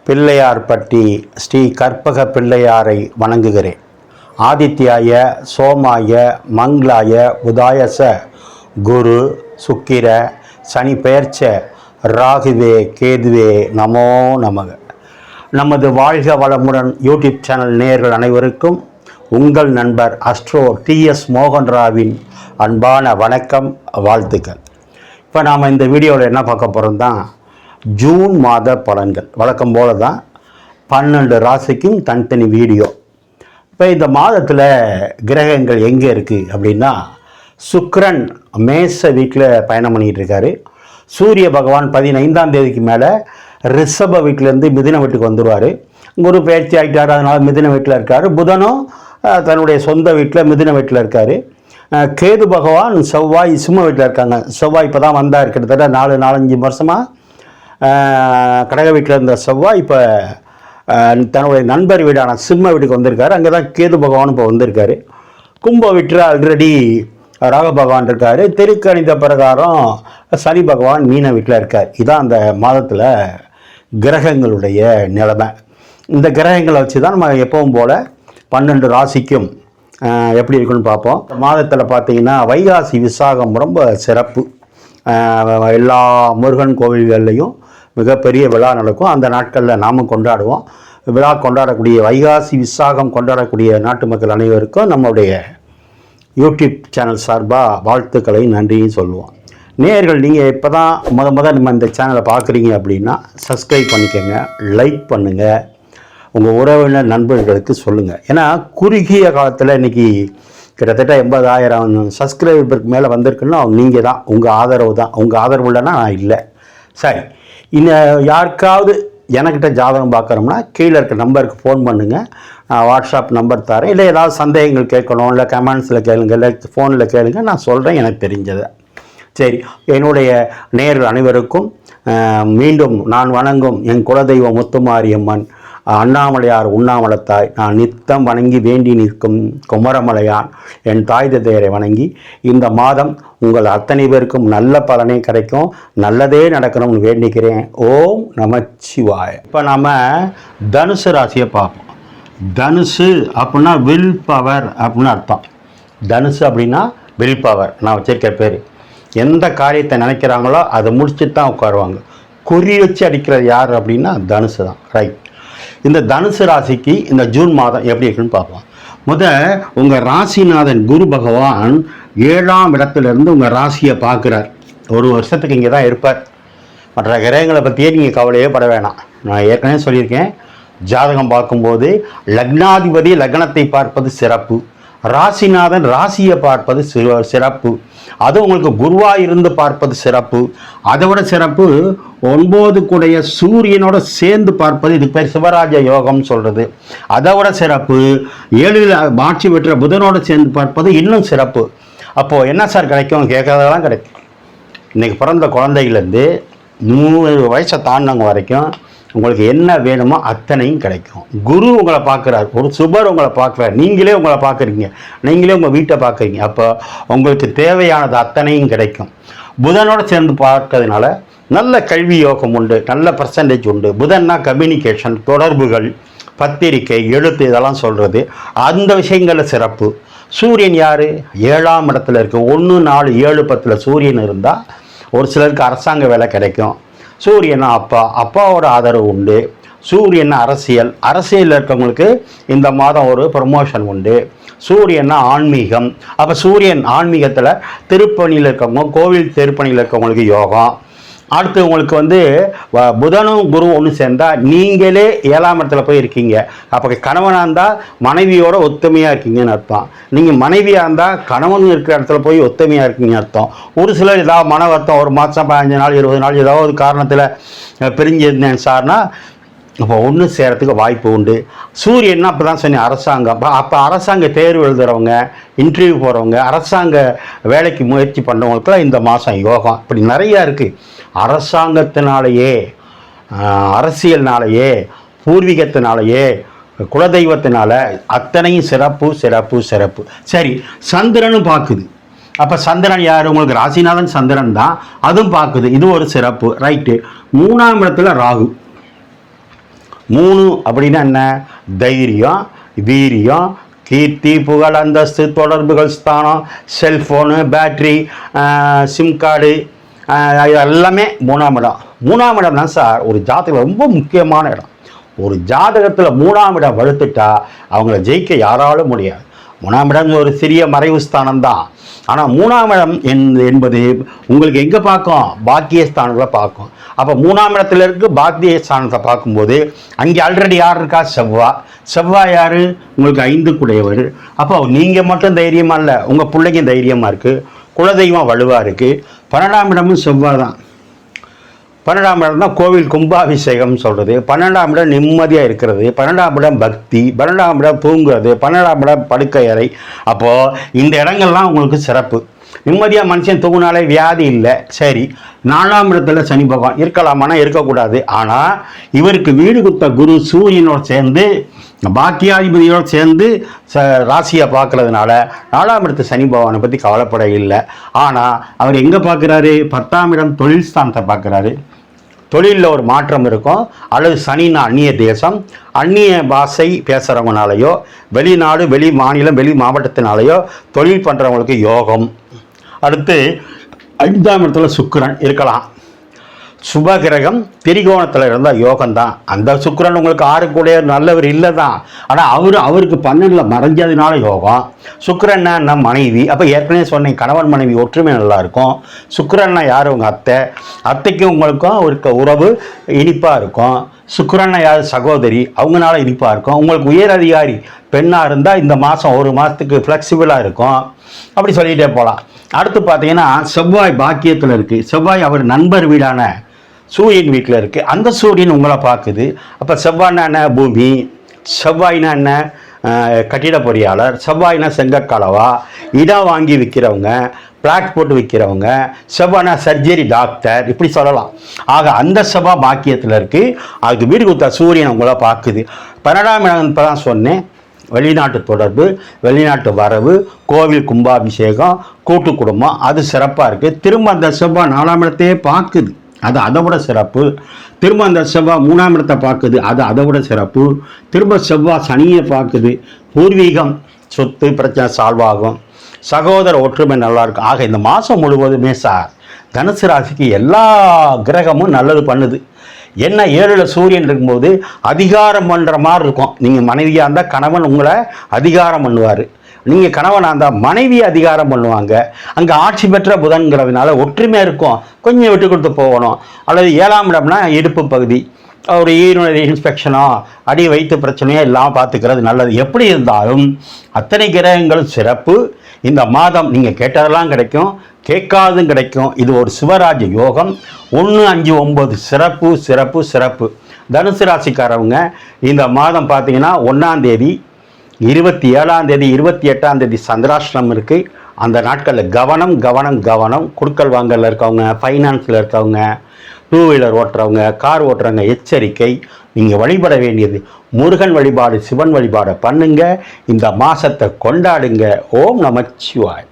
பிள்ளையார்பட்டி ஸ்ரீ கற்பக பிள்ளையாரை வணங்குகிறேன். ஆதித்யாய சோமாய மங்களாய புதாயச குரு சுக்கிர சனி பெயர்ச்ச ராகுவே கேதுவே நமோ நமக. நமது வாழ்க வளமுடன் யூடியூப் சேனல் நேயர்கள் அனைவருக்கும் உங்கள் நண்பர் அஸ்ட்ரோ TS மோகன்ராவின் அன்பான வணக்கம், வாழ்த்துக்கள். இப்போ நாம் இந்த வீடியோவில் என்ன பார்க்க போகிறோம் தான் ஜூன் மாத பலன்கள். வழக்கம் போல தான் 12 ராசிக்கும் தனித்தனி வீடியோ. இப்போ இந்த மாதத்தில் கிரகங்கள் எங்கே இருக்குது அப்படின்னா, சுக்கிரன் மேச வீட்டில் பயணம் பண்ணிகிட்டு இருக்காரு. சூரிய பகவான் 15ஆம் தேதிக்கு மேலே ரிஷப வீட்டிலேருந்து மிதுன வீட்டுக்கு வந்துடுவார். குரு பயிற்சி ஆகிட்டார், அதனால் மிதுன வீட்டில் இருக்கார். புதனும் தன்னுடைய சொந்த வீட்டில் மிதுன வீட்டில் இருக்கார். கேது பகவான் செவ்வாய் சிம்ம வீட்டில் இருக்காங்க. செவ்வாய் இப்போ தான் வந்தார், கிட்டத்தட்ட 4-5 வருஷமாக கடக வீட்டில் இருந்த செவ்வாய் இப்போ தன்னுடைய நண்பர் வீடான சிம்ம வீட்டுக்கு வந்திருக்காரு. அங்கே தான் கேது பகவான் இப்போ வந்திருக்காரு. கும்ப வீட்டில் ஆல்ரெடி ராக பகவான் இருக்கார். திருக்கணித பிரகாரம் சனி பகவான் மீன வீட்டில் இருக்கார். இதான் அந்த மாதத்தில் கிரகங்களுடைய நிலைமை. இந்த கிரகங்களை வச்சு தான் நம்ம எப்பவும் போல் 12 ராசிக்கும் எப்படி இருக்குன்னு பார்ப்போம். மாதத்தில் பார்த்தீங்கன்னா வைகாசி விசாகம் ரொம்ப சிறப்பு. எல்லா முருகன் கோவில்கள்லையும் மிகப்பெரிய விழா நடக்கும். அந்த நாட்களில் நாமும் கொண்டாடுவோம். விழா கொண்டாடக்கூடிய வைகாசி விசாகம் கொண்டாடக்கூடிய நாட்டு மக்கள் அனைவருக்கும் நம்முடைய யூடியூப் சேனல் சார்பாக வாழ்த்துக்களை நன்றியும் சொல்லுவோம். நேயர்கள், நீங்கள் இப்போ தான் முத நம்ம இந்த சேனலை பார்க்குறீங்க அப்படின்னா சப்ஸ்கிரைப் பண்ணிக்கோங்க, லைக் பண்ணுங்கள், உங்கள் உறவினர் நண்பர்களுக்கு சொல்லுங்கள். ஏன்னா குறுகிய காலத்தில் இன்றைக்கி கிட்டத்தட்ட 80,000 சப்ஸ்கிரைபருக்கு மேலே வந்திருக்குன்னா நீங்கள் தான், உங்கள் ஆதரவு தான். உங்கள் ஆதரவு இல்லைன்னா நான் இல்லை. சரி, இன்னும் யாருக்காவது எனக்கிட்ட ஜாதகம் பார்க்குறோம்னா கீழே இருக்க நம்பருக்கு ஃபோன் பண்ணுங்கள். நான் வாட்ஸ்அப் நம்பர் தரேன். இல்லை ஏதாவது சந்தேகங்கள் கேட்கணும், இல்லை கமெண்ட்ஸில் கேளுங்க, இல்லை ஃபோனில் கேளுங்க, நான் சொல்கிறேன் எனக்கு தெரிஞ்சதை. சரி, என்னுடைய நேயர்கள் அனைவருக்கும் மீண்டும் நான் வணங்கும் என் குலதெய்வம் முத்துமாரியம்மன் அண்ணாமலையார் உண்ணாமலத்தாய் நான் நித்தம் வணங்கி வேண்டி நிற்கும் குமரமலையான் என் தாய் தந்தையரை வணங்கி இந்த மாதம் உங்கள் அத்தனை பேருக்கும் நல்ல பலனே கிடைக்கும், நல்லதே நடக்கணும்னு வேண்டிக்கிறேன். ஓம் நமச்சிவாய. இப்போ நாம் தனுசு ராசியை பார்ப்போம். தனுசு அப்படின்னா வில் பவர் அப்படின்னு அர்த்தம். தனுசு அப்படின்னா வில் பவர். நான் வச்சிருக்க பேர். எந்த காரியத்தை நினைக்கிறாங்களோ அதை முடிச்சுட்டு தான் உட்காருவாங்க. குறி வச்சு அடிக்கிறது யார் அப்படின்னா தனுசு தான். ரைட். இந்த தனுசு ராசிக்கு இந்த ஜூன் மாதம் எப்படி இருக்குன்னு பார்ப்போம். உங்கள் ராசிநாதன் குரு பகவான் 7ஆம் இடத்துலேருந்து உங்கள் ராசியை பார்க்குறார். ஒரு வருஷத்துக்கு இங்கே தான் இருப்பார். மற்ற கிரகங்களை பற்றியே நீங்கள் கவலையே பட வேணாம். நான் ஏற்கனவே சொல்லியிருக்கேன், ஜாதகம் பார்க்கும்போது லக்னாதிபதி லக்னத்தை பார்ப்பது சிறப்பு, ராசிநாதன் ராசியை பார்ப்பது சிறப்பு, அது உங்களுக்கு குருவாக இருந்து பார்ப்பது சிறப்பு. அதை விட சிறப்பு 9 கூடைய சூரியனோட சேர்ந்து பார்ப்பது, இதுக்கு பேர் சிவராஜ யோகம் சொல்கிறது. அதை விட சிறப்பு 7ல் ஆட்சி பெற்ற புதனோடு சேர்ந்து பார்ப்பது இன்னும் சிறப்பு. அப்போது என்ன சார் கிடைக்கும் கேட்கறதெல்லாம் கிடைக்கும். இன்றைக்கி பிறந்த குழந்தையிலேருந்து 3 வயசை தாண்டினவங்க வரைக்கும் உங்களுக்கு என்ன வேணுமோ அத்தனையும் கிடைக்கும். குரு உங்களை பார்க்குறார், ஒரு சுபர் உங்களை பார்க்குறார், நீங்களே உங்களை பார்க்குறீங்க, நீங்களே உங்கள் வீட்டை பார்க்குறீங்க. அப்போ உங்களுக்கு தேவையானது அத்தனையும் கிடைக்கும். புதனோடு சேர்ந்து பார்க்கறதுனால நல்ல கல்வி யோகம் உண்டு, நல்ல பர்சன்டேஜ் உண்டு. புதன்னா கம்யூனிகேஷன், தொடர்புகள், பத்திரிக்கை, எழுத்து, இதெல்லாம் சொல்கிறது. அந்த விஷயங்களில் சிறப்பு. சூரியன் யார்? 7ஆம் இடத்துல இருக்குது. 1, 4, 7, 10 சூரியன் இருந்தால் ஒரு சிலருக்கு அரசாங்க வேலை கிடைக்கும். சூரியனா அப்பாவோட ஆதரவு உண்டு. சூரியன் அரசியலில் இருக்கவங்களுக்கு இந்த மாதம் ஒரு ப்ரமோஷன் உண்டு. சூரியன்னா ஆன்மீகம். அப்போ சூரியன் ஆன்மீகத்தில் திருப்பணியில் இருக்கவங்க, கோவில் திருப்பணியில் இருக்கவங்களுக்கு யோகம். அடுத்து உங்களுக்கு புதனும் குரு ஒன்று சேர்ந்தால் நீங்களே 7ஆம் இடத்துல போய் இருக்கீங்க. அப்போ கணவனாக இருந்தால் மனைவியோட ஒத்துமையாக இருக்கீங்கன்னு அர்த்தம். நீங்கள் மனைவியாக இருந்தால் கணவன் இருக்கிற இடத்துல போய் ஒத்துமையாக இருக்கீங்கன்னு அர்த்தம். ஒரு சிலர் ஏதாவது மன வருத்தம், 1 மாதம் 15 நாள் 20 நாள் ஏதாவது காரணத்தில் பிரிஞ்சிருந்தேன் சார்னா இப்போ ஒன்று சேரத்துக்கு வாய்ப்பு உண்டு. சூரியன்னா அப்போ தான் சொன்னேன் அரசாங்கம். அப்போ அரசாங்க தேர்வு எழுதுகிறவங்க, இன்டர்வியூ போகிறவங்க, அரசாங்க வேலைக்கு முயற்சி பண்ணுறவங்களுக்குலாம் இந்த மாதம் யோகம். இப்படி நிறையா இருக்குது. அரசாங்கத்தினாலேயே, அரசியல்னாலேயே, பூர்வீகத்தினாலேயே, குலதெய்வத்தினால அத்தனையும் சிறப்பு சிறப்பு சிறப்பு. சரி, சந்திரனும் பார்க்குது. அப்போ சந்திரன் யார்? உங்களுக்கு ராசிநாதன் சந்திரன் தான், அதுவும் பார்க்குது. இது ஒரு சிறப்பு. ரைட்டு. 3ஆம் இடத்துல ராகு. 3 அப்படின்னா என்ன? தைரியம், வீரியம், கீர்த்தி, புகழ், அந்தஸ்து, தொடர்புகள், ஸ்தானம், செல்ஃபோனு, பேட்ரி, சிம் கார்டு, எல்லாமே 3ஆம் இடம். 3ஆம் இடம் தான் சார் ஒரு ஜாதகம் ரொம்ப முக்கியமான இடம். ஒரு ஜாதகத்தில் 3ஆம் இடம் வலுத்துட்டா அவங்கள ஜெயிக்க யாராலும் முடியாது. 3ஆம் இடம் ஒரு சிறிய மறைவு ஸ்தானம் தான். ஆனால் 3ஆம் இடம் என்பது உங்களுக்கு எங்கே பார்க்கும்? பாக்கிய ஸ்தானங்களை பார்க்கும். அப்போ 3ஆம் இடத்துல இருக்கு பாக்கிய ஸ்தானத்தை பார்க்கும்போது அங்கே ஆல்ரெடி யார் இருக்கா? செவ்வாய் யார்? உங்களுக்கு 5 கூடையவர். அப்போ நீங்கள் மட்டும் தைரியமாக இல்லை, உங்கள் பிள்ளைங்க தைரியமாக இருக்குது, குலதெய்வம் வலுவாக இருக்குது. 12ஆம் இடமும் செவ்வாய் தான். 12ஆம் இடம் தான் கோவில் கும்பாபிஷேகம் சொல்கிறது. 12ஆம் இடம் நிம்மதியாக இருக்கிறது. 12ஆம் இடம் பக்தி. 12ஆம் இடம் தூங்குறது. 12ஆம் இடம் படுக்கை அறை. அப்போது இந்த இடங்கள்லாம் உங்களுக்கு சிறப்பு. நிம்மதியாக மனுஷன் தூங்கினாலே வியாதி இல்லை. சரி, 4ஆம் இடத்துல சனி பகவான் இருக்கலாமானா இருக்கக்கூடாது. ஆனால் இவருக்கு வீடு குத்த குரு சூரியனோடு சேர்ந்து பாக்கியாதிபதியோடு சேர்ந்து ராசியை பார்க்கறதுனால 4ஆம் இடத்து சனி பகவானை பற்றி கவலைப்பட இல்லை. ஆனால் அவர் எங்கே பார்க்குறாரு? 10ஆம் இடம் தொழில் ஸ்தானத்தை பார்க்குறாரு. தொழிலில் ஒரு மாற்றம் இருக்கும். அல்லது சனினா அந்நிய தேசம், அந்நிய பாஷை பேசுகிறவங்கனாலேயோ, வெளிநாடு, வெளி மாநிலம், வெளி மாவட்டத்தினாலேயோ தொழில் பண்ணுறவங்களுக்கு யோகம். அடுத்து 5ஆம் இடத்துல சுக்கிரன் இருக்கலாம். சுபகிரகம் திரிகோணத்தில் இருந்தால் யோகம்தான். அந்த சுக்கிரன் உங்களுக்கு 6 கூட நல்லவர் இல்லை தான். ஆனால் அவருக்கு 12ல் மறைஞ்சதுனால யோகம். சுக்கிரன்னா நம்ம மனைவி. அப்போ ஏற்கனவே சொன்னேன், கணவன் மனைவி ஒற்றுமை நல்லாயிருக்கும். சுக்கிரன்னா யார்? உங்கள் அத்தைக்கும் உங்களுக்கும் ஒரு உறவு இனிப்பாக இருக்கும். சுக்கிரன்னா யார்? சகோதரி, அவங்களால இனிப்பாக இருக்கும். உங்களுக்கு உயர் அதிகாரி பெண்ணாக இருந்தால் இந்த மாதம் 1 மாதத்துக்கு ஃப்ளெக்சிபிளாக இருக்கும். அப்படி சொல்லிகிட்டே போகலாம். அடுத்து பார்த்தீங்கன்னா செவ்வாய் பாக்கியத்தில் இருக்குது. செவ்வாய் அவர் நண்பர் வீடான சூரியன் வீட்டில் இருக்குது. அந்த சூரியன் உங்களை பார்க்குது. அப்போ செவ்வாய்னா என்ன? பூமி. செவ்வாய்னா என்ன? கட்டிட பொறியாளர். செவ்வாய்னா செங்கற்கலவா, இடம் வாங்கி விற்கிறவங்க, பிளாட் போட்டு விற்கிறவங்க. செவ்வாய்னா சர்ஜரி டாக்டர், இப்படி சொல்லலாம். ஆக அந்த செவ்வாய் பாக்கியத்தில் இருக்குது. அதுக்கு வீடு கொடுத்த சூரியன் உங்களை பார்க்குது. 12ஆம் இடம் இப்போ தான் சொன்னேன். வெளிநாட்டு தொடர்பு, வெளிநாட்டு வரவு, கோவில் கும்பாபிஷேகம், கூட்டு குடும்பம், அது சிறப்பாக இருக்குது. திரும்ப அந்த செவ்வாய் 4ஆம் இடத்தையே பார்க்குது, அது அதை விட சிறப்பு. திரும்ப அந்த செவ்வாய் 3ஆம் இடத்தை பார்க்குது, அது அதை விட சிறப்பு. திரும்ப செவ்வாய் சனியை பார்க்குது. பூர்வீகம், சொத்து பிரச்சனை சால்வ் ஆகும். சகோதர ஒற்றுமை நல்லாயிருக்கும். ஆக இந்த மாதம் முழுவதுமே சார் தனுசு ராசிக்கு எல்லா கிரகமும் நல்லது பண்ணுது. என்ன 7ல் சூரியன் இருக்கும்போது அதிகாரம் பண்ணுற மாதிரி இருக்கும். நீங்கள் மனைவியாக இருந்தால் கணவன் உங்களை அதிகாரம் பண்ணுவார். நீங்கள் கணவனாக இருந்தால் மனைவி அதிகாரம் பண்ணுவாங்க. அங்கே ஆட்சி பெற்ற புதன்கிறதுனால ஒற்றுமையாக இருக்கும். கொஞ்சம் விட்டு கொடுத்து போகணும். அல்லது 7ஆம் இடம்னா இடுப்பு பகுதி, ஒரு ஈரோடு இன்ஸ்பெக்ஷனோ அடி வயிற்று பிரச்சனையோ இல்லாமல் பார்த்துக்கிறது நல்லது. எப்படி இருந்தாலும் அத்தனை கிரகங்களும் சிறப்பு. இந்த மாதம் நீங்கள் கேட்டதெல்லாம் கிடைக்கும், கேட்காதும் கிடைக்கும். இது ஒரு சிவராஜ யோகம். 1, 5, 9 சிறப்பு சிறப்பு சிறப்பு. தனுசு ராசிக்காரவங்க இந்த மாதம் பார்த்தீங்கன்னா 1ஆம் தேதி, 27ஆம் தேதி, 28ஆம் தேதி சந்திராஷ்டிரம் இருக்குது. அந்த நாட்களில் கவனம் கவனம் கவனம். குடுக்கல் வாங்கலில் இருக்கவங்க, ஃபைனான்ஸில் இருக்கவங்க, 2 வீலர் ஓட்டுறவங்க, கார் ஓட்டுறவங்க எச்சரிக்கை. நீங்கள் வழிபட வேண்டியது முருகன் வழிபாடு, சிவன் வழிபாடை பண்ணுங்க. இந்த மாதத்தை கொண்டாடுங்க. ஓம் நமச்சிவாய்.